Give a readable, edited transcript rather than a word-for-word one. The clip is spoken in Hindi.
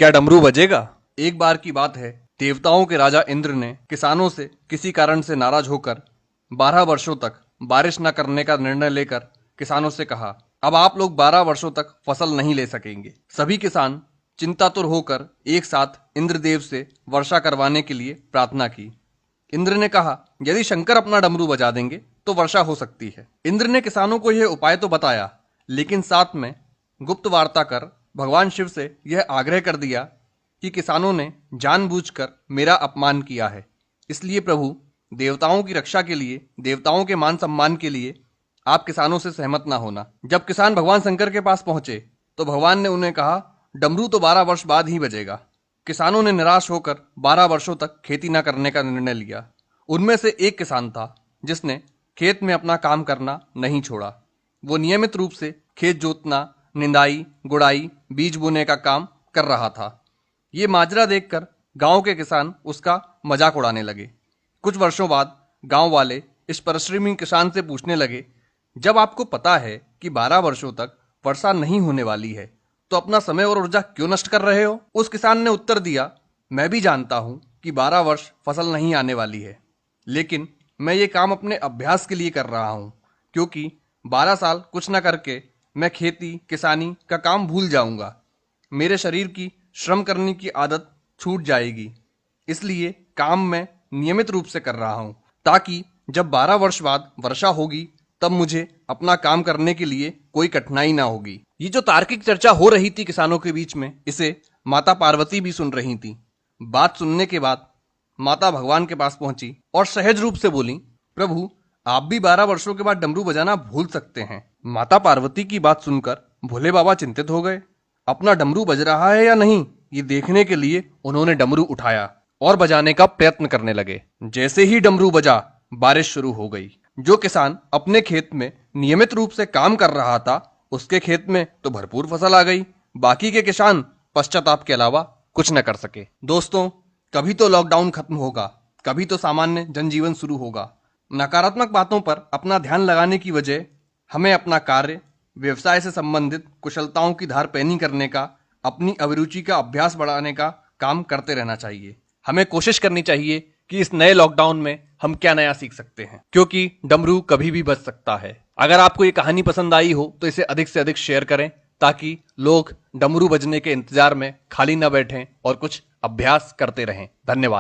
क्या डमरू बजेगा? एक बार की बात है, देवताओं के राजा इंद्र ने किसानों से किसी कारण से नाराज होकर 12 वर्षों तक बारिश न करने का निर्णय लेकर किसानों से कहा, अब आप लोग 12 वर्षों तक फसल नहीं ले सकेंगे। सभी किसान चिंतातुर होकर एक साथ इंद्रदेव से वर्षा करवाने के लिए प्रार्थना की। इंद्र ने कहा, यदि शंकर अपना डमरू बजा देंगे तो वर्षा हो सकती है। इंद्र ने किसानों को यह उपाय तो बताया, लेकिन साथ में गुप्त वार्ता कर भगवान शिव से यह आग्रह कर दिया कि किसानों ने जानबूझकर मेरा अपमान किया है, इसलिए प्रभु देवताओं की रक्षा के लिए, देवताओं के मान सम्मान के लिए आप किसानों से सहमत ना होना। जब किसान भगवान शंकर के पास पहुंचे तो भगवान ने उन्हें कहा, डमरू तो 12 वर्ष बाद ही बजेगा। किसानों ने निराश होकर 12 वर्षों तक खेती न करने का निर्णय लिया। उनमें से एक किसान था जिसने खेत में अपना काम करना नहीं छोड़ा। वो नियमित रूप से खेत जोतना, निंदाई, गुड़ाई, बीज बोने का काम कर रहा था। ये माजरा देखकर गांव के किसान उसका मजाक उड़ाने लगे। कुछ वर्षों बाद गांव वाले इस परिश्रमी किसान से पूछने लगे, जब आपको पता है कि 12 वर्षों तक वर्षा नहीं होने वाली है, तो अपना समय और ऊर्जा क्यों नष्ट कर रहे हो? उस किसान ने उत्तर दिया, मैं भी जानता हूं कि 12 वर्ष फसल नहीं आने वाली है, लेकिन मैं ये काम अपने अभ्यास के लिए कर रहा हूं, क्योंकि 12 साल कुछ न करके मैं खेती किसानी का काम भूल जाऊंगा। मेरे शरीर की श्रम करने की आदत छूट जाएगी, इसलिए काम मैं नियमित रूप से कर रहा हूं, ताकि जब 12 वर्ष बाद वर्षा होगी तब मुझे अपना काम करने के लिए कोई कठिनाई ना होगी। ये जो तार्किक चर्चा हो रही थी किसानों के बीच में, इसे माता पार्वती भी सुन रही थी। बात सुनने के बाद माता भगवान के पास पहुंची और सहज रूप से बोली, प्रभु आप भी 12 वर्षों के बाद डमरू बजाना भूल सकते हैं। माता पार्वती की बात सुनकर भोले बाबा चिंतित हो गए। अपना डमरू बज रहा है या नहीं, ये देखने के लिए उन्होंने डमरू उठाया और बजाने का प्रयत्न करने लगे। जैसे ही डमरू बजा, बारिश शुरू हो गई। जो किसान अपने खेत में नियमित रूप से काम कर रहा था, उसके खेत में तो भरपूर फसल आ गई। बाकी के किसान पश्चाताप के अलावा कुछ न कर सके। दोस्तों, कभी तो लॉकडाउन खत्म होगा, कभी तो सामान्य जनजीवन शुरू होगा। नकारात्मक बातों पर अपना ध्यान लगाने की वजह हमें अपना कार्य, व्यवसाय से संबंधित कुशलताओं की धार पैनी करने का, अपनी अभिरुचि का अभ्यास बढ़ाने का काम करते रहना चाहिए। हमें कोशिश करनी चाहिए कि इस नए लॉकडाउन में हम क्या नया सीख सकते हैं, क्योंकि डमरू कभी भी बज सकता है। अगर आपको ये कहानी पसंद आई हो तो इसे अधिक से अधिक शेयर करें, ताकि लोग डमरू बजने के इंतजार में खाली न बैठें और कुछ अभ्यास करते रहें। धन्यवाद।